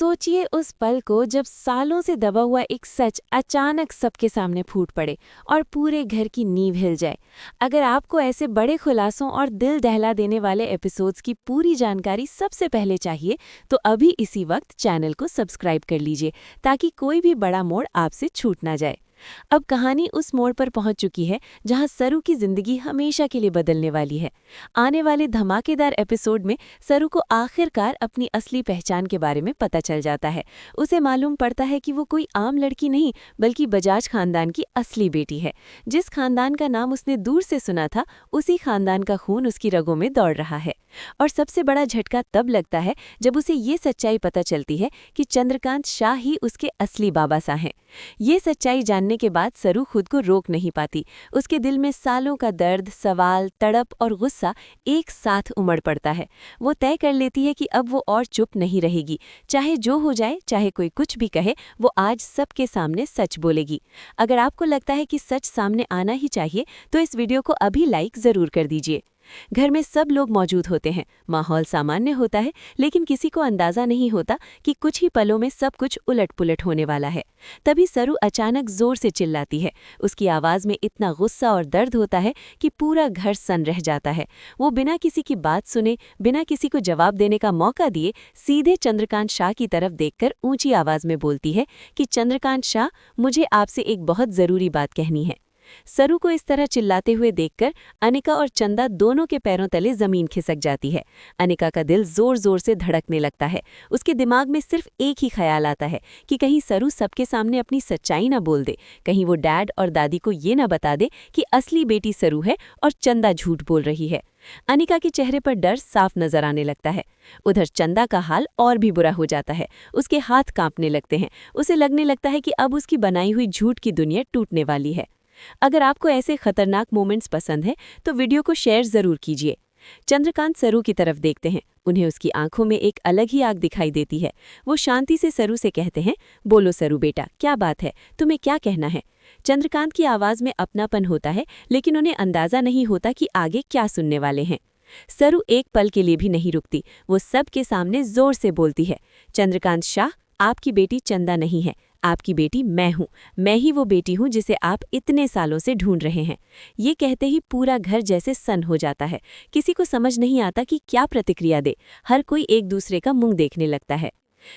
सोचिए उस पल को जब सालों से दबा हुआ एक सच अचानक सबके सामने फूट पड़े और पूरे घर की नींव हिल जाए। अगर आपको ऐसे बड़े खुलासों और दिल दहला देने वाले एपिसोड्स की पूरी जानकारी सबसे पहले चाहिए तो अभी इसी वक्त चैनल को सब्सक्राइब कर लीजिए ताकि कोई भी बड़ा मोड़ आपसे छूट ना जाए। अब कहानी उस मोड़ पर पहुंच चुकी है जहां सरू की जिंदगी हमेशा के लिए बदलने वाली है। आने वाले धमाकेदार एपिसोड में सरू को आखिरकार अपनी असली पहचान के बारे में पता चल जाता है। उसे मालूम पड़ता है कि वो कोई आम लड़की नहीं बल्कि बजाज खानदान की असली बेटी है। जिस खानदान का नाम उसने दूर से सुना था उसी खानदान का खून उसकी रगों में दौड़ रहा है। और सबसे बड़ा झटका तब लगता है जब उसे ये सच्चाई पता चलती है कि चंद्रकांत शाह ही उसके असली बाबा सा हैं। ये सच्चाई जानने के बाद सरू खुद को रोक नहीं पाती। उसके दिल में सालों का दर्द, सवाल, तड़प और गुस्सा एक साथ उमड़ पड़ता है। वो तय कर लेती है कि अब वो और चुप नहीं रहेगी। चाहे जो हो जाए, चाहे कोई कुछ भी कहे, वो आज सबके सामने सच बोलेगी। अगर आपको लगता है कि सच सामने आना ही चाहिए तो इस वीडियो को अभी लाइक ज़रूर कर दीजिए। घर में सब लोग मौजूद होते हैं, माहौल सामान्य होता है, लेकिन किसी को अंदाजा नहीं होता कि कुछ ही पलों में सब कुछ उलट-पुलट होने वाला है। तभी सरू अचानक जोर से चिल्लाती है। उसकी आवाज़ में इतना गुस्सा और दर्द होता है कि पूरा घर सन्न रह जाता है। वो बिना किसी की बात सुने, बिना किसी को जवाब देने का मौका दिए, सीधे चंद्रकांत शाह की तरफ देखकर ऊंची आवाज़ में बोलती है कि चंद्रकांत शाह, मुझे आपसे एक बहुत ज़रूरी बात कहनी है। सरू को इस तरह चिल्लाते हुए देखकर अनिका और चंदा दोनों के पैरों तले जमीन खिसक जाती है। अनिका का दिल जोर जोर से धड़कने लगता है। उसके दिमाग में सिर्फ एक ही ख्याल आता है कि कहीं सरू सबके सामने अपनी सच्चाई ना बोल दे, कहीं वो डैड और दादी को ये ना बता दे कि असली बेटी सरू है और चंदा झूठ बोल रही है। अनिका के चेहरे पर डर साफ नजर आने लगता है। उधर चंदा का हाल और भी बुरा हो जाता है। उसके हाथ कांपने लगते हैं। उसे लगने लगता है कि अब उसकी बनाई हुई झूठ की दुनिया टूटने वाली है। अगर आपको ऐसे खतरनाक मोमेंट्स पसंद हैं तो वीडियो को शेयर जरूर कीजिए। चंद्रकांत सरू की तरफ देखते हैं। उन्हें उसकी आंखों में एक अलग ही आग दिखाई देती है। वो शांति से सरू से कहते हैं, बोलो सरू बेटा, क्या बात है, तुम्हें क्या कहना है। चंद्रकांत की आवाज में अपनापन होता है, लेकिन उन्हें अंदाजा नहीं होता कि आगे क्या सुनने वाले हैं। सरू एक पल के लिए भी नहीं रुकती। वो सबके सामने जोर से बोलती है, चंद्रकांत शाह, आपकी बेटी चंदा नहीं है, आपकी बेटी मैं हूँ। मैं ही वो बेटी हूँ जिसे आप इतने सालों से ढूंढ रहे हैं। ये कहते ही पूरा घर जैसे सन्न हो जाता है। किसी को समझ नहीं आता कि क्या प्रतिक्रिया दे। हर कोई एक दूसरे का मुंह देखने लगता है।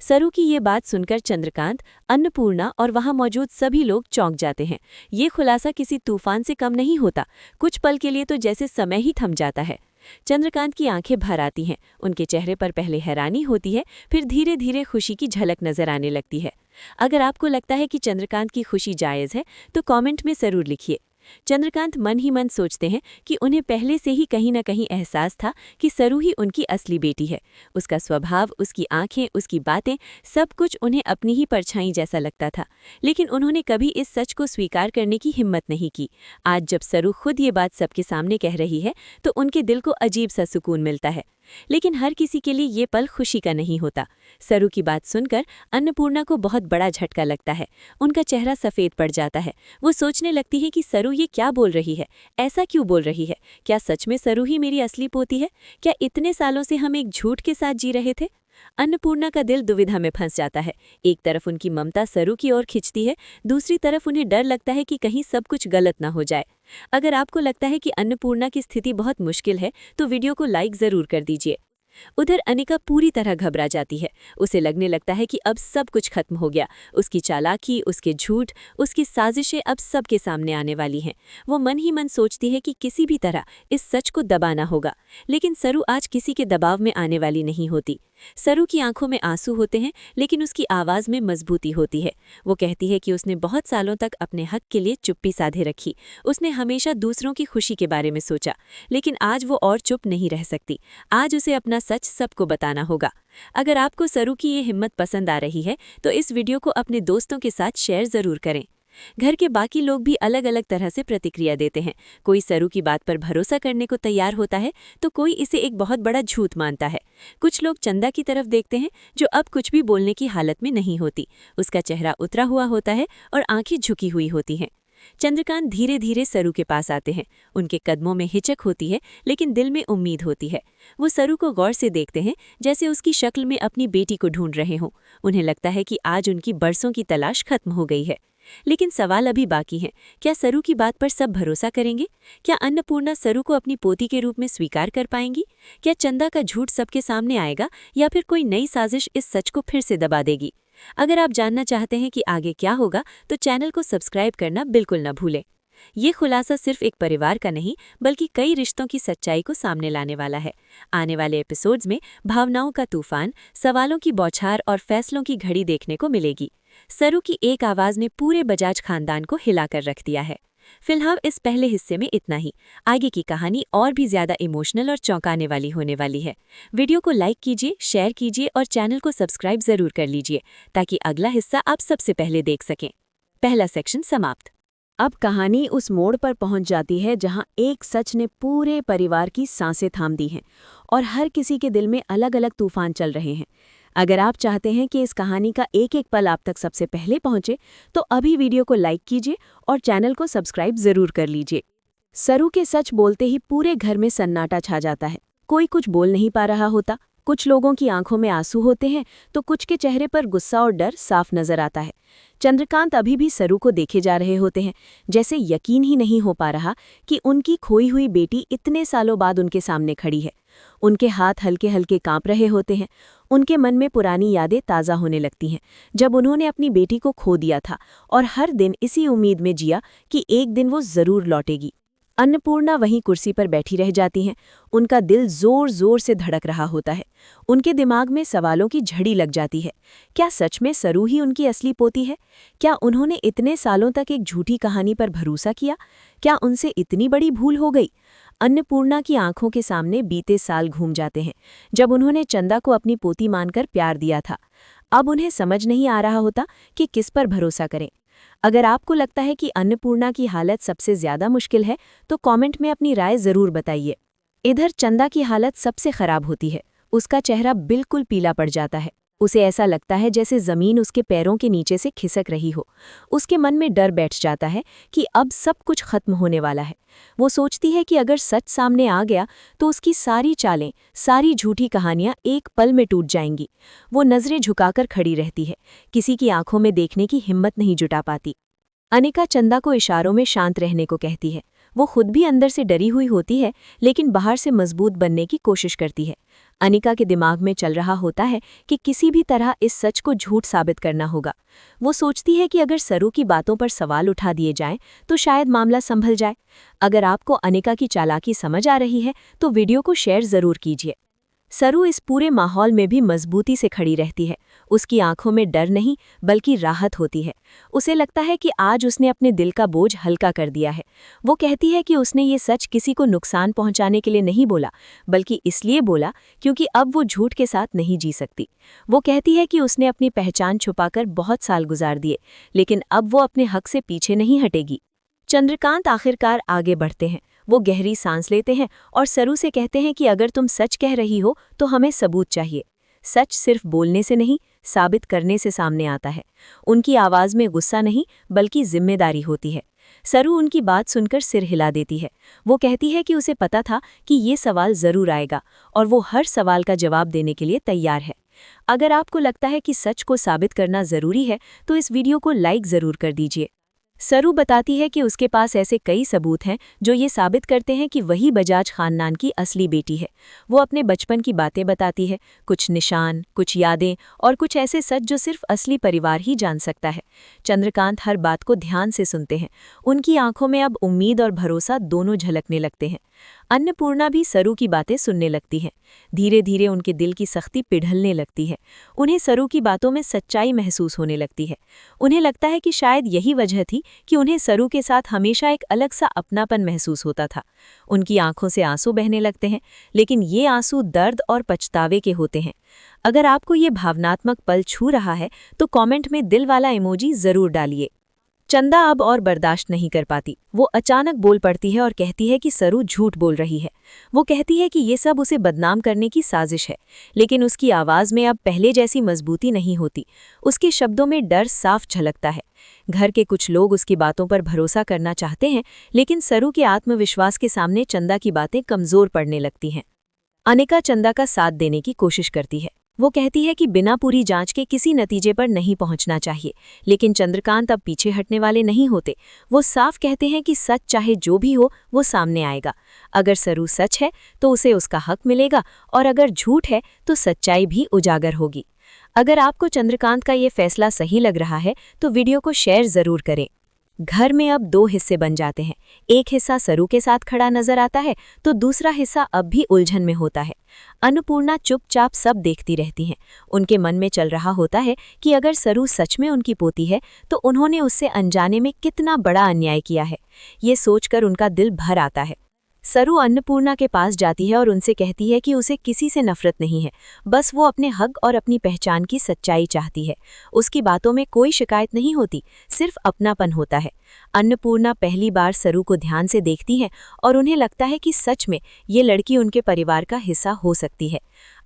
सरू की ये बात सुनकर चंद्रकांत, अन्नपूर्णा और वहां मौजूद सभी लोग चौंक जाते हैं। ये खुलासा किसी तूफान से कम नहीं होता। कुछ पल के लिए तो जैसे समय ही थम जाता है। चंद्रकांत की आंखें भर आती हैं। उनके चेहरे पर पहले हैरानी होती है, फिर धीरे धीरे खुशी की झलक नजर आने लगती है। अगर आपको लगता है कि चंद्रकांत की खुशी जायज़ है तो कमेंट में ज़रूर लिखिए। चंद्रकांत मन ही मन सोचते हैं कि उन्हें पहले से ही कहीं न कहीं एहसास था कि सरू ही उनकी असली बेटी है। उसका स्वभाव, उसकी आंखें, उसकी बातें, सब कुछ उन्हें अपनी ही परछाई जैसा लगता था। लेकिन उन्होंने कभी इस सच को स्वीकार करने की हिम्मत नहीं की। आज जब सरू खुद ये बात सबके सामने कह रही है तो उनके दिल को अजीब सा सुकून मिलता है। लेकिन हर किसी के लिए ये पल खुशी का नहीं होता। सरू की बात सुनकर अन्नपूर्णा को बहुत बड़ा झटका लगता है। उनका चेहरा सफ़ेद पड़ जाता है। वो सोचने लगती है कि सरू ये क्या बोल रही है, ऐसा क्यों बोल रही है। क्या सच में सरू ही मेरी असली पोती है? क्या इतने सालों से हम एक झूठ के साथ जी रहे थे? अन्नपूर्णा का दिल दुविधा में फंस जाता है। एक तरफ उनकी ममता सरू की ओर खिंचती है, दूसरी तरफ उन्हें डर लगता है कि कहीं सब कुछ गलत ना हो जाए। अगर आपको लगता है कि अन्नपूर्णा की स्थिति बहुत मुश्किल है तो वीडियो को लाइक ज़रूर कर दीजिए। उधर अनिका पूरी तरह घबरा जाती है। उसे लगने लगता है कि अब सब कुछ खत्म हो गया। उसकी चालाकी, उसके झूठ, उसकी साजिशें अब सबके सामने आने वाली हैं। वो मन ही मन सोचती है कि किसी भी तरह इस सच को दबाना होगा। लेकिन सरू आज किसी के दबाव में आने वाली नहीं होती। सरू की आंखों में आंसू होते हैं, लेकिन उसकी आवाज़ में मजबूती होती है। वो कहती है कि उसने बहुत सालों तक अपने हक के लिए चुप्पी साधे रखी। उसने हमेशा दूसरों की खुशी के बारे में सोचा, लेकिन आज वो और चुप नहीं रह सकती। आज उसे अपना सच सबको बताना होगा। अगर आपको सरू की ये हिम्मत पसंद आ रही है तो इस वीडियो को अपने दोस्तों के साथ शेयर ज़रूर करें। घर के बाकी लोग भी अलग अलग तरह से प्रतिक्रिया देते हैं। कोई सरू की बात पर भरोसा करने को तैयार होता है तो कोई इसे एक बहुत बड़ा झूठ मानता है। कुछ लोग चंदा की तरफ देखते हैं जो अब कुछ भी बोलने की हालत में नहीं होती। उसका चेहरा उतरा हुआ होता है और आंखें झुकी हुई होती हैं। चंद्रकांत धीरे धीरे सरू के पास आते हैं। उनके कदमों में हिचक होती है, लेकिन दिल में उम्मीद होती है। वो सरू को गौर से देखते हैं, जैसे उसकी शक्ल में अपनी बेटी को ढूंढ रहे हों। उन्हें लगता है कि आज उनकी बरसों की तलाश खत्म हो गई है। लेकिन सवाल अभी बाकी है। क्या सरू की बात पर सब भरोसा करेंगे? क्या अन्नपूर्णा सरू को अपनी पोती के रूप में स्वीकार कर पाएंगी? क्या चंदा का झूठ सबके सामने आएगा, या फिर कोई नई साजिश इस सच को फिर से दबा देगी? अगर आप जानना चाहते हैं कि आगे क्या होगा, तो चैनल को सब्सक्राइब करना बिल्कुल न भूलें। ये खुलासा सिर्फ एक परिवार का नहीं, बल्कि कई रिश्तों की सच्चाई को सामने लाने वाला है। आने वाले एपिसोड्स में भावनाओं का तूफान, सवालों की बौछार और फैसलों की घड़ी देखने को मिलेगी। सरू की एक आवाज ने पूरे बजाज खानदान को हिलाकर रख दिया है। फिलहाल इस पहले हिस्से में इतना ही। आगे की कहानी और भी ज्यादा इमोशनल और चौंकाने वाली होने वाली है। वीडियो को लाइक कीजिए, शेयर कीजिए और चैनल को सब्सक्राइब जरूर कर लीजिए, ताकि अगला हिस्सा आप सबसे पहले देख सकें। पहला सेक्शन समाप्त। अब कहानी उस मोड़ पर पहुंच जाती है जहां एक सच ने पूरे परिवार की सांसें थाम दी हैं और हर किसी के दिल में अलग अलग तूफान चल रहे हैं। अगर आप चाहते हैं कि इस कहानी का एक एक पल आप तक सबसे पहले पहुंचे, तो अभी वीडियो को लाइक कीजिए और चैनल को सब्सक्राइब जरूर कर लीजिए। सरू के सच बोलते ही पूरे घर में सन्नाटा छा जाता है। कोई कुछ बोल नहीं पा रहा होता। कुछ लोगों की आंखों में आंसू होते हैं, तो कुछ के चेहरे पर गुस्सा और डर साफ नजर आता है। चंद्रकांत अभी भी सरू को देखे जा रहे होते हैं, जैसे यकीन ही नहीं हो पा रहा कि उनकी खोई हुई बेटी इतने सालों बाद उनके सामने खड़ी है। उनके हाथ हल्के हल्के कांप रहे होते हैं। उनके मन में पुरानी यादें ताज़ा होने लगती हैं, जब उन्होंने अपनी बेटी को खो दिया था और हर दिन इसी उम्मीद में जिया कि एक दिन वो जरूर लौटेगी। अन्नपूर्णा वहीं कुर्सी पर बैठी रह जाती हैं। उनका दिल जोर जोर से धड़क रहा होता है। उनके दिमाग में सवालों की झड़ी लग जाती है। क्या सच में सरू ही उनकी असली पोती है? क्या उन्होंने इतने सालों तक एक झूठी कहानी पर भरोसा किया? क्या उनसे इतनी बड़ी भूल हो गई? अन्नपूर्णा की आंखों के सामने बीते साल घूम जाते हैं, जब उन्होंने चंदा को अपनी पोती मानकर प्यार दिया था। अब उन्हें समझ नहीं आ रहा होता कि किस पर भरोसा करें। अगर आपको लगता है कि अन्नपूर्णा की हालत सबसे ज्यादा मुश्किल है, तो कमेंट में अपनी राय जरूर बताइए। इधर चंदा की हालत सबसे खराब होती है। उसका चेहरा बिल्कुल पीला पड़ जाता है। उसे ऐसा लगता है जैसे जमीन उसके पैरों के नीचे से खिसक रही हो। उसके मन में डर बैठ जाता है कि अब सब कुछ खत्म होने वाला है। वो सोचती है कि अगर सच सामने आ गया तो उसकी सारी चालें, सारी झूठी कहानियां एक पल में टूट जाएंगी। वो नजरें झुकाकर खड़ी रहती है, किसी की आंखों में देखने की हिम्मत नहीं जुटा पाती। अनिका चंदा को इशारों में शांत रहने को कहती है। वो खुद भी अंदर से डरी हुई होती है, लेकिन बाहर से मजबूत बनने की कोशिश करती है। अनिका के दिमाग में चल रहा होता है कि किसी भी तरह इस सच को झूठ साबित करना होगा। वो सोचती है कि अगर सरू की बातों पर सवाल उठा दिए जाएं, तो शायद मामला संभल जाए। अगर आपको अनिका की चालाकी समझ आ रही है, तो वीडियो को शेयर जरूर कीजिए। सरू इस पूरे माहौल में भी मजबूती से खड़ी रहती है। उसकी आंखों में डर नहीं, बल्कि राहत होती है। उसे लगता है कि आज उसने अपने दिल का बोझ हल्का कर दिया है। वो कहती है कि उसने ये सच किसी को नुकसान पहुंचाने के लिए नहीं बोला, बल्कि इसलिए बोला क्योंकि अब वो झूठ के साथ नहीं जी सकती। वो कहती है कि उसने अपनी पहचान छुपाकर बहुत साल गुजार दिए, लेकिन अब वो अपने हक से पीछे नहीं हटेगी। चंद्रकांत आखिरकार आगे बढ़ते हैं। वो गहरी सांस लेते हैं और सरू से कहते हैं कि अगर तुम सच कह रही हो तो हमें सबूत चाहिए। सच सिर्फ बोलने से नहीं, साबित करने से सामने आता है। उनकी आवाज में गुस्सा नहीं, बल्कि जिम्मेदारी होती है। सरू उनकी बात सुनकर सिर हिला देती है। वो कहती है कि उसे पता था कि ये सवाल जरूर आएगा और वो हर सवाल का जवाब देने के लिए तैयार है। अगर आपको लगता है कि सच को साबित करना जरूरी है, तो इस वीडियो को लाइक जरूर कर दीजिए। सरू बताती है कि उसके पास ऐसे कई सबूत हैं जो ये साबित करते हैं कि वही बजाज खानदान की असली बेटी है। वो अपने बचपन की बातें बताती है, कुछ निशान, कुछ यादें और कुछ ऐसे सच जो सिर्फ असली परिवार ही जान सकता है। चंद्रकांत हर बात को ध्यान से सुनते हैं। उनकी आंखों में अब उम्मीद और भरोसा दोनों झलकने लगते हैं। अन्नपूर्णा भी सरू की बातें सुनने लगती हैं। धीरे धीरे उनके दिल की सख्ती पिघलने लगती है। उन्हें सरू की बातों में सच्चाई महसूस होने लगती है। उन्हें लगता है कि शायद यही वजह थी कि उन्हें सरू के साथ हमेशा एक अलग सा अपनापन महसूस होता था। उनकी आंखों से आंसू बहने लगते हैं, लेकिन ये आंसू दर्द और पछतावे के होते हैं। अगर आपको ये भावनात्मक पल छू रहा है, तो कमेंट में दिल वाला इमोजी जरूर डालिए। चंदा अब और बर्दाश्त नहीं कर पाती। वो अचानक बोल पड़ती है और कहती है कि सरू झूठ बोल रही है। वो कहती है कि ये सब उसे बदनाम करने की साजिश है, लेकिन उसकी आवाज़ में अब पहले जैसी मजबूती नहीं होती। उसके शब्दों में डर साफ झलकता है। घर के कुछ लोग उसकी बातों पर भरोसा करना चाहते हैं, लेकिन सरू के आत्मविश्वास के सामने चंदा की बातें कमज़ोर पड़ने लगती हैं। अनिका चंदा का साथ देने की कोशिश करती है। वो कहती है कि बिना पूरी जांच के किसी नतीजे पर नहीं पहुंचना चाहिए, लेकिन चंद्रकांत अब पीछे हटने वाले नहीं होते। वो साफ कहते हैं कि सच चाहे जो भी हो वो सामने आएगा। अगर सरू सच है तो उसे उसका हक मिलेगा, और अगर झूठ है तो सच्चाई भी उजागर होगी। अगर आपको चंद्रकांत का ये फैसला सही लग रहा है तो वीडियो को शेयर ज़रूर करें। घर में अब दो हिस्से बन जाते हैं। एक हिस्सा सरू के साथ खड़ा नजर आता है तो दूसरा हिस्सा अब भी उलझन में होता है। अन्नपूर्णा चुपचाप सब देखती रहती हैं। उनके मन में चल रहा होता है कि अगर सरू सच में उनकी पोती है तो उन्होंने उससे अनजाने में कितना बड़ा अन्याय किया है। ये सोचकर उनका दिल भर आता है। सरू अन्नपूर्णा के पास जाती है और उनसे कहती है कि उसे किसी से नफरत नहीं है, बस वो अपने हक और अपनी पहचान की सच्चाई चाहती है। उसकी बातों में कोई शिकायत नहीं होती, सिर्फ अपनापन होता है। अन्नपूर्णा पहली बार सरू को ध्यान से देखती है और उन्हें लगता है कि सच में ये लड़की उनके परिवार का हिस्सा हो सकती है।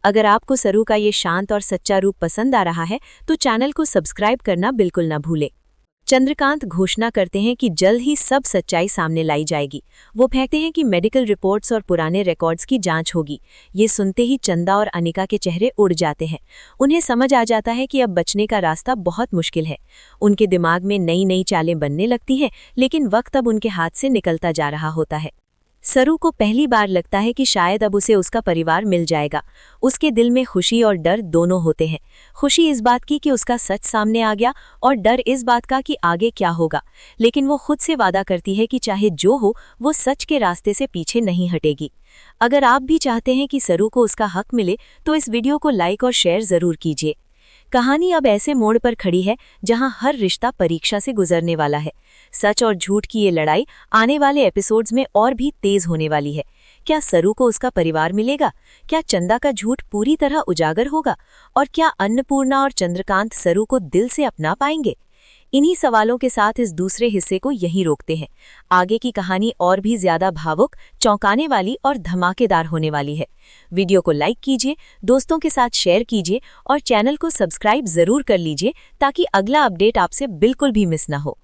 अगर आपको सरू का ये शांत और सच्चा रूप पसंद आ रहा है तो चैनल को सब्सक्राइब करना बिल्कुल न भूलें। चंद्रकांत घोषणा करते हैं कि जल्द ही सब सच्चाई सामने लाई जाएगी। वो कहते हैं कि मेडिकल रिपोर्ट्स और पुराने रिकॉर्ड्स की जांच होगी। ये सुनते ही चंदा और अनिका के चेहरे उड़ जाते हैं। उन्हें समझ आ जाता है कि अब बचने का रास्ता बहुत मुश्किल है। उनके दिमाग में नई नई चालें बनने लगती हैं, लेकिन वक्त अब उनके हाथ से निकलता जा रहा होता है। सरू को पहली बार लगता है कि शायद अब उसे उसका परिवार मिल जाएगा। उसके दिल में खुशी और डर दोनों होते हैं। खुशी इस बात की कि उसका सच सामने आ गया, और डर इस बात का कि आगे क्या होगा। लेकिन वो खुद से वादा करती है कि चाहे जो हो वो सच के रास्ते से पीछे नहीं हटेगी। अगर आप भी चाहते हैं कि सरू को उसका हक मिले तो इस वीडियो को लाइक और शेयर ज़रूर कीजिए। कहानी अब ऐसे मोड़ पर खड़ी है जहां हर रिश्ता परीक्षा से गुजरने वाला है। सच और झूठ की ये लड़ाई आने वाले एपिसोड्स में और भी तेज होने वाली है। क्या सरू को उसका परिवार मिलेगा? क्या चंदा का झूठ पूरी तरह उजागर होगा? और क्या अन्नपूर्णा और चंद्रकांत सरू को दिल से अपना पाएंगे? इन्हीं सवालों के साथ इस दूसरे हिस्से को यहीं रोकते हैं। आगे की कहानी और भी ज्यादा भावुक, चौंकाने वाली और धमाकेदार होने वाली है। वीडियो को लाइक कीजिए, दोस्तों के साथ शेयर कीजिए और चैनल को सब्सक्राइब जरूर कर लीजिए ताकि अगला अपडेट आपसे बिल्कुल भी मिस ना हो।